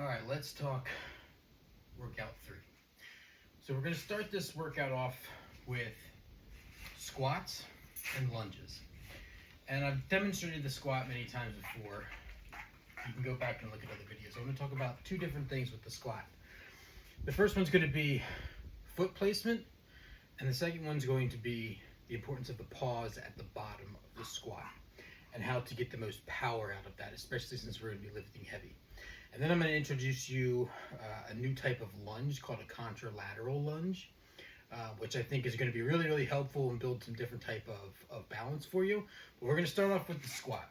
All right, let's talk workout 3. So we're going to start this workout off with squats and lunges. And I've demonstrated the squat many times before. You can go back and look at other videos. I'm going to talk about two different things with the squat. The first one's going to be foot placement, and the second one's going to be the importance of the pause at the bottom of the squat and how to get the most power out of that, especially since we're going to be lifting heavy. And then I'm going to introduce you a new type of lunge called a contralateral lunge, which I think is going to be really, really helpful and build some different type of balance for you. But we're going to start off with the squat.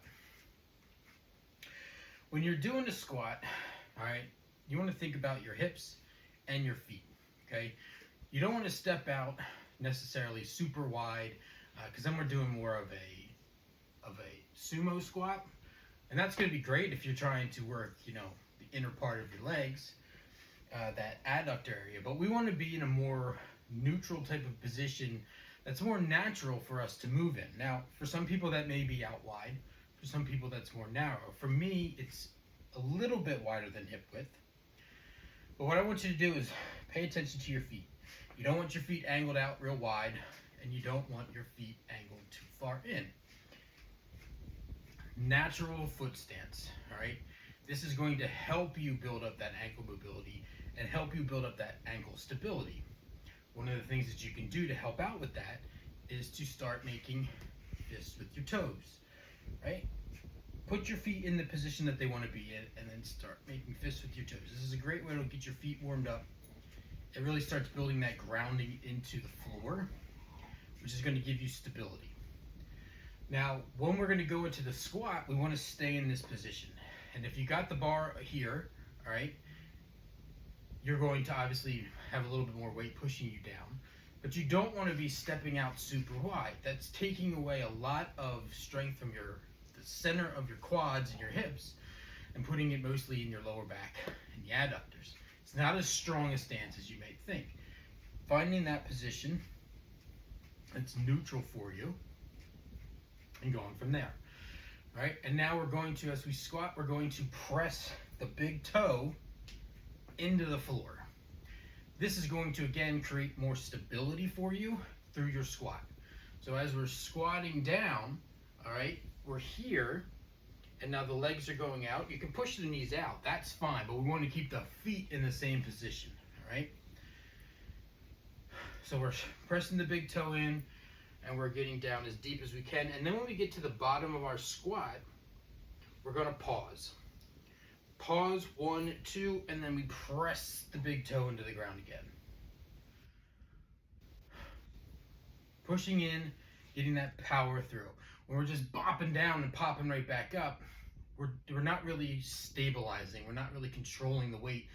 When you're doing a squat, all right, you want to think about your hips and your feet, okay? You don't want to step out necessarily super wide, because then we're doing more of a sumo squat. And that's going to be great if you're trying to work, the inner part of your legs, that adductor area. But we want to be in a more neutral type of position that's more natural for us to move in. Now, for some people that may be out wide. For some people that's more narrow. For me, it's a little bit wider than hip width. But what I want you to do is pay attention to your feet. You don't want your feet angled out real wide, and you don't want your feet angled too far in. Natural foot stance, all right? This is going to help you build up that ankle mobility and help you build up that ankle stability. One of the things that you can do to help out with that is to start making fists with your toes, right? Put your feet in the position that they want to be in and then start making fists with your toes. This is a great way to get your feet warmed up. It really starts building that grounding into the floor, which is going to give you stability. Now, when we're going to go into the squat, we want to stay in this position. And if you got the bar here, all right, you're going to obviously have a little bit more weight pushing you down. But you don't want to be stepping out super wide. That's taking away a lot of strength from the center of your quads and your hips and putting it mostly in your lower back and the adductors. It's not as strong a stance as you may think. Finding that position that's neutral for you and going from there. All right, and now we're going to, as we squat, we're going to press the big toe into the floor. This is going to, again, create more stability for you through your squat. So as we're squatting down, all right, we're here, and now the legs are going out. You can push the knees out, that's fine, but we want to keep the feet in the same position, all right? So we're pressing the big toe in, and we're getting down as deep as we can. And then when we get to the bottom of our squat, we're going to pause. Pause, 1, 2, and then we press the big toe into the ground again. Pushing in, getting that power through. When we're just bopping down and popping right back up, we're not really stabilizing. We're not really controlling the weight.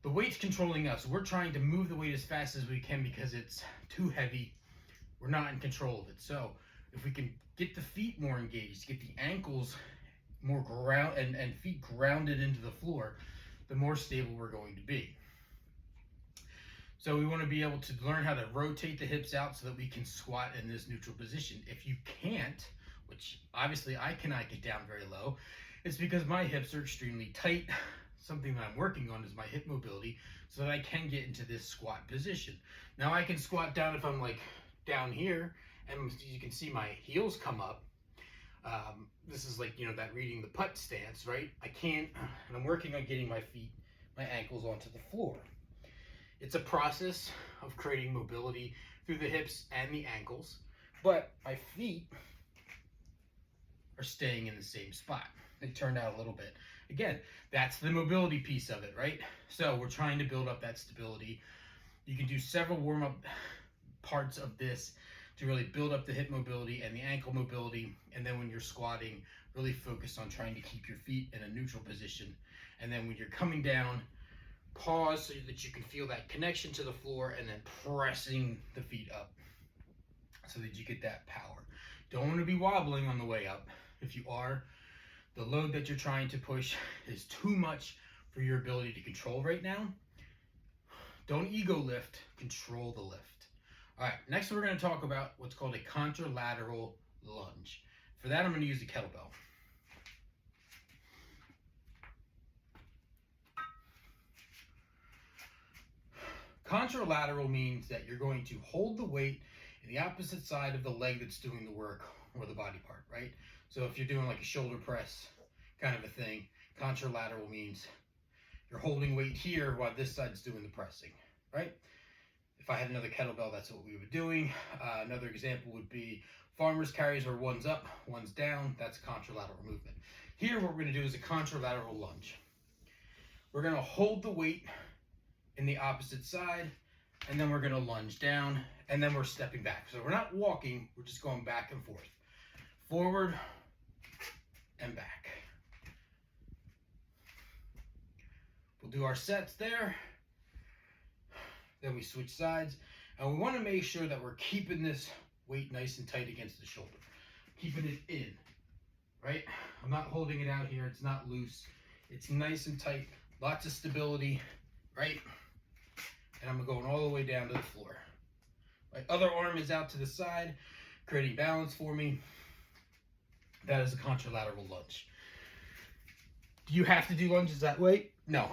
The weight's controlling us. We're trying to move the weight as fast as we can because it's too heavy. We're not in control of it. So if we can get the feet more engaged, get the ankles more ground and feet grounded into the floor, the more stable we're going to be. So we want to be able to learn how to rotate the hips out so that we can squat in this neutral position. If you can't, which obviously I cannot get down very low, it's because my hips are extremely tight. Something that I'm working on is my hip mobility so that I can get into this squat position. Now I can squat down if I'm like down here, and you can see my heels come up. This is like, that reading the putt stance, right? I can't, and I'm working on getting my feet, my ankles onto the floor. It's a process of creating mobility through the hips and the ankles, but my feet are staying in the same spot. They turned out a little bit. Again, that's the mobility piece of it, right? So we're trying to build up that stability. You can do several warm-up parts of this to really build up the hip mobility and the ankle mobility, and then when you're squatting, really focus on trying to keep your feet in a neutral position. And then when you're coming down, pause so that you can feel that connection to the floor, and then pressing the feet up so that you get that power. Don't want to be wobbling on the way up. If you are, the load that you're trying to push is too much for your ability to control right now. Don't ego lift, control the lift. All right, next we're going to talk about what's called a contralateral lunge. For that, I'm going to use a kettlebell. Contralateral means that you're going to hold the weight in the opposite side of the leg that's doing the work, or the body part, right? So if you're doing like a shoulder press kind of a thing, contralateral means you're holding weight here while this side's doing the pressing, right? If I had another kettlebell, that's what we would be doing. Another example would be farmer's carries, where one's up, one's down. That's contralateral movement. Here, what we're going to do is a contralateral lunge. We're going to hold the weight in the opposite side, and then we're going to lunge down, and then we're stepping back. So we're not walking, we're just going back and forth. Forward and back. We'll do our sets there. Then we switch sides, and we want to make sure that we're keeping this weight nice and tight against the shoulder. Keeping it in, right? I'm not holding it out here. It's not loose. It's nice and tight. Lots of stability, right? And I'm going all the way down to the floor. My other arm is out to the side, creating balance for me. That is a contralateral lunge. Do you have to do lunges that way? No.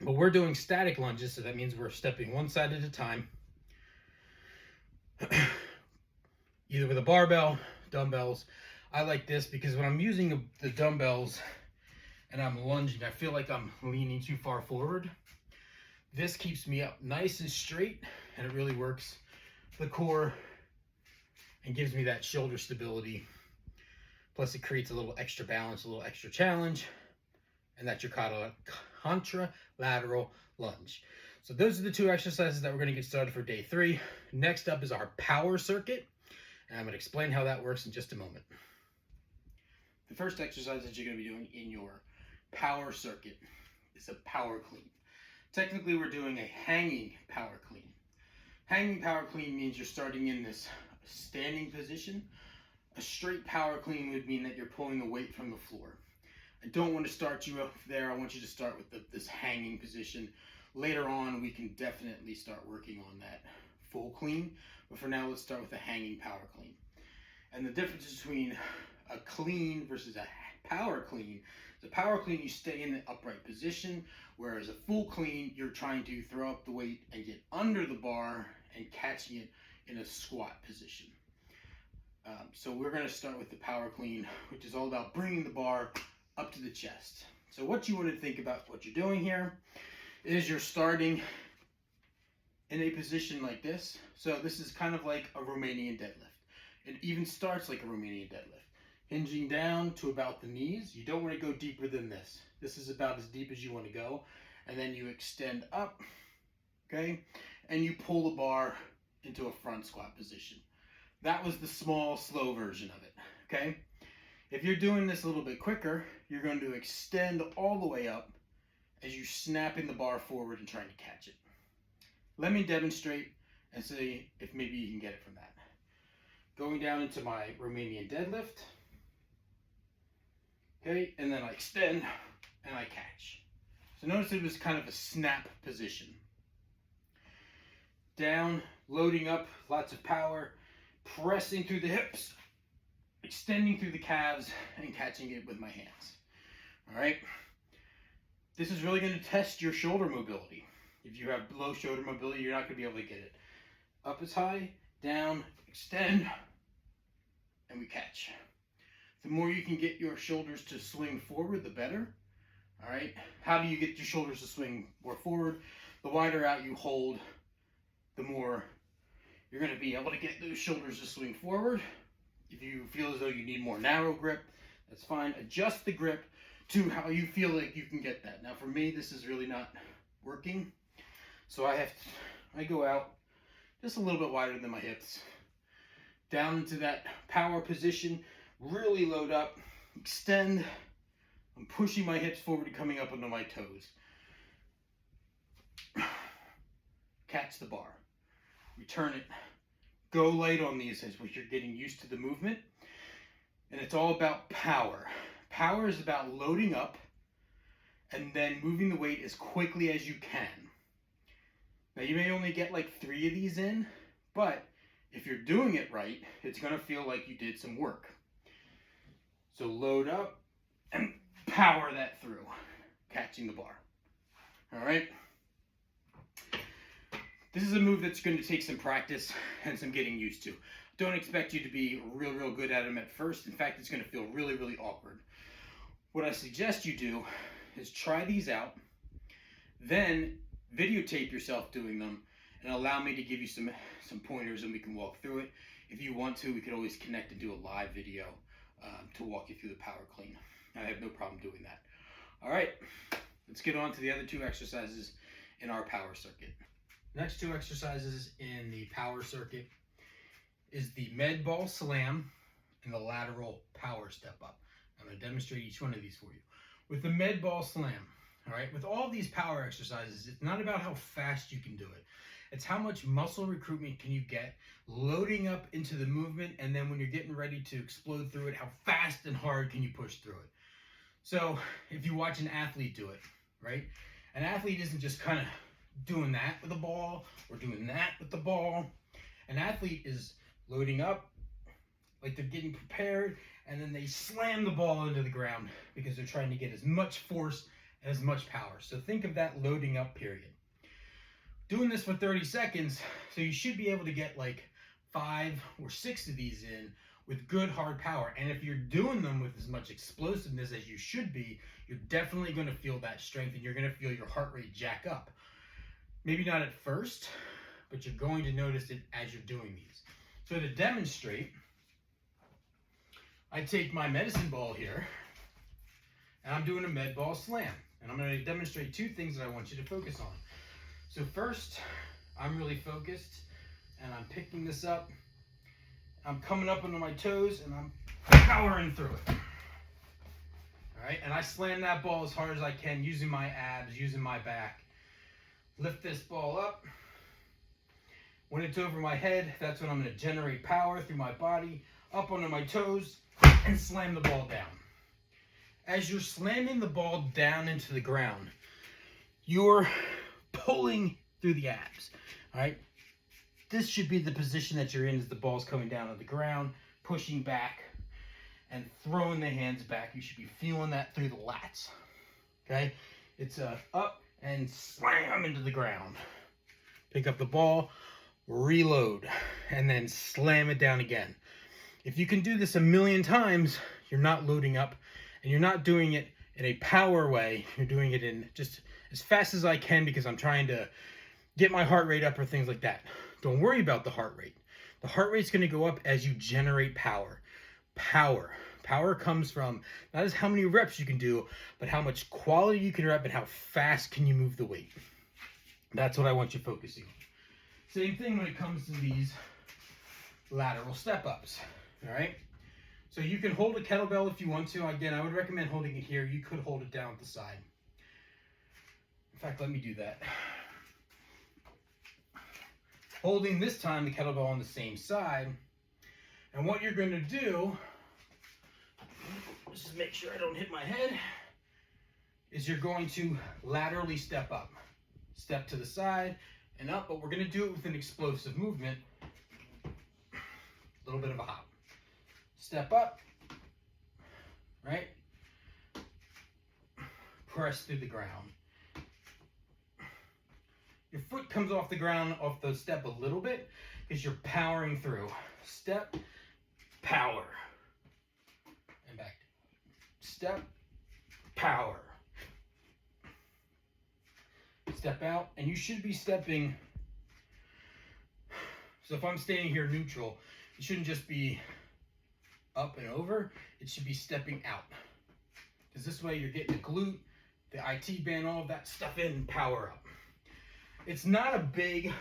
But we're doing static lunges, so that means we're stepping one side at a time. Either with a barbell, dumbbells. I like this because when I'm using the dumbbells and I'm lunging, I feel like I'm leaning too far forward. This keeps me up nice and straight, and it really works the core and gives me that shoulder stability. Plus it creates a little extra balance, a little extra challenge, and that's your contralateral lunge. So those are the two exercises that we're going to get started for day 3. Next up is our power circuit, and I'm going to explain how that works in just a moment. The first exercise that you're going to be doing in your power circuit is a power clean. Technically, we're doing a hanging power clean. Hanging power clean means you're starting in this standing position. A straight power clean would mean that you're pulling the weight from the floor. I don't want to start you up there. I want you to start with this hanging position. Later on, we can definitely start working on that full clean. But for now, let's start with a hanging power clean. And the difference between a clean versus a power clean, the power clean, you stay in the upright position, whereas a full clean, you're trying to throw up the weight and get under the bar and catching it in a squat position. So we're going to start with the power clean, which is all about bringing the bar up to the chest. So what you want to think about what you're doing here is you're starting in a position like this. So this is kind of like a Romanian deadlift. It even starts like a Romanian deadlift. Hinging down to about the knees. You don't want to go deeper than this. This is about as deep as you want to go. And then you extend up, okay? And you pull the bar into a front squat position. That was the small, slow version of it, okay? If you're doing this a little bit quicker, you're going to extend all the way up as you snapping the bar forward and trying to catch it. Let me demonstrate and see if maybe you can get it from that. Going down into my Romanian deadlift. Okay, and then I extend and I catch. So notice it was kind of a snap position. Down, loading up, lots of power, pressing through the hips, extending through the calves, and catching it with my hands. All right. This is really going to test your shoulder mobility. If you have low shoulder mobility, you're not going to be able to get it. Up is high, down, extend, and we catch. The more you can get your shoulders to swing forward, the better. All right. How do you get your shoulders to swing more forward? The wider out you hold, the more you're going to be able to get those shoulders to swing forward. If you feel as though you need more narrow grip, that's fine. Adjust the grip to how you feel like you can get that. Now for me, this is really not working. So I go out just a little bit wider than my hips. Down into that power position, really load up, extend. I'm pushing my hips forward and coming up onto my toes. Catch the bar. Return it. Go light on these as you're getting used to the movement. And it's all about power. Power is about loading up and then moving the weight as quickly as you can. Now you may only get like 3 of these in, but if you're doing it right, it's going to feel like you did some work. So load up and power that through, catching the bar. All right. This is a move that's going to take some practice and some getting used to. Don't expect you to be real good at them at first. In fact, it's going to feel really awkward. What I suggest you do is try these out, then videotape yourself doing them, and allow me to give you some pointers and we can walk through it. If you want to, we could always connect and do a live video to walk you through the power clean. I have no problem doing that. All right, let's get on to the other 2 exercises in our power circuit. Next 2 exercises in the power circuit is the med ball slam and the lateral power step up. I'm going to demonstrate each one of these for you. With the med ball slam, all right, with all these power exercises, it's not about how fast you can do it. It's how much muscle recruitment can you get loading up into the movement, and then when you're getting ready to explode through it, how fast and hard can you push through it. So if you watch an athlete do it, right, an athlete isn't just kind of doing that with the ball or doing that with the ball. An athlete is loading up like they're getting prepared, and then they slam the ball into the ground because they're trying to get as much force and as much power. So think of that loading up period. Doing this for 30 seconds, so you should be able to get like 5 or 6 of these in with good hard power. And if you're doing them with as much explosiveness as you should be, you're definitely going to feel that strength, and you're going to feel your heart rate jack up. Maybe not at first, but you're going to notice it as you're doing these. So to demonstrate, I take my medicine ball here, and I'm doing a med ball slam. And I'm going to demonstrate 2 things that I want you to focus on. So first, I'm really focused, and I'm picking this up. I'm coming up onto my toes, and I'm powering through it. All right, and I slam that ball as hard as I can using my abs, using my back. Lift this ball up. When it's over my head, that's when I'm going to generate power through my body, up onto my toes, and slam the ball down. As you're slamming the ball down into the ground, you're pulling through the abs, all right? This should be the position that you're in as the ball's coming down on the ground, pushing back and throwing the hands back. You should be feeling that through the lats, okay? It's up and slam into the ground. Pick up the ball, reload, and then slam it down again. If you can do this a million times, you're not loading up, and you're not doing it in a power way. You're doing it in just as fast as I can because I'm trying to get my heart rate up or things like that. Don't worry about the heart rate. The heart rate's going to go up as you generate power. Power comes from not as how many reps you can do, but how much quality you can rep and how fast can you move the weight. That's what I want you focusing on. Same thing when it comes to these lateral step-ups, all right? So you can hold a kettlebell if you want to. Again, I would recommend holding it here. You could hold it down at the side. In fact, let me do that. Holding this time the kettlebell on the same side. And what you're going to do, just make sure I don't hit my head, is you're going to laterally step up. Step to the side and up, but we're going to do it with an explosive movement. A little bit of a hop. Step up, right? Press through the ground. Your foot comes off the ground, off the step a little bit, because you're powering through. Step, power, and back. Step, power. Step out, and you should be stepping. So if I'm standing here neutral, it shouldn't just be up and over, it should be stepping out. Because this way you're getting the glute, the IT band, all of that stuff in and power up. It's not a big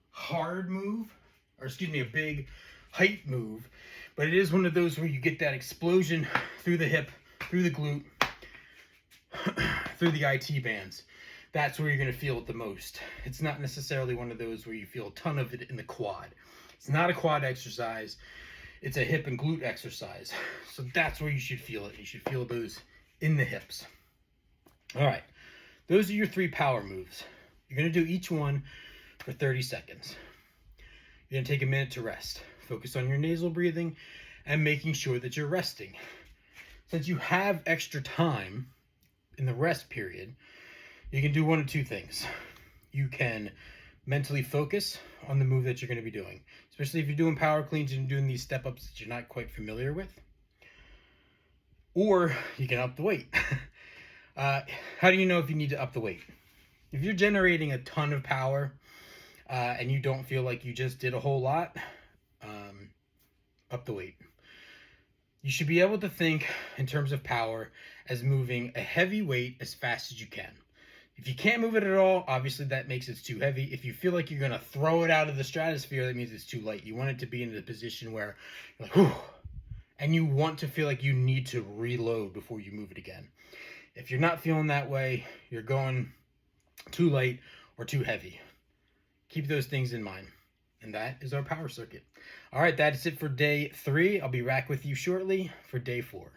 hard move, or excuse me, a big height move, but it is one of those where you get that explosion through the hip, through the glute, through the IT bands. That's where you're going to feel it the most. It's not necessarily one of those where you feel a ton of it in the quad. It's not a quad exercise. It's a hip and glute exercise. So that's where you should feel it. You should feel those in the hips. All right. Those are your 3 power moves. You're going to do each one for 30 seconds. You're going to take a minute to rest. Focus on your nasal breathing and making sure that you're resting. Since you have extra time in the rest period, you can do one of 2 things. You can mentally focus on the move that you're going to be doing, especially if you're doing power cleans and doing these step ups that you're not quite familiar with. Or you can up the weight. How do you know if you need to up the weight? If you're generating a ton of power and you don't feel like you just did a whole lot, up the weight. You should be able to think in terms of power as moving a heavy weight as fast as you can. If you can't move it at all, obviously that makes it too heavy. If you feel like you're going to throw it out of the stratosphere, that means it's too light. You want it to be in a position where you're like, whew, and you want to feel like you need to reload before you move it again. If you're not feeling that way, you're going too light or too heavy. Keep those things in mind. And that is our power circuit. All right, that is it for day 3. I'll be back with you shortly for day 4.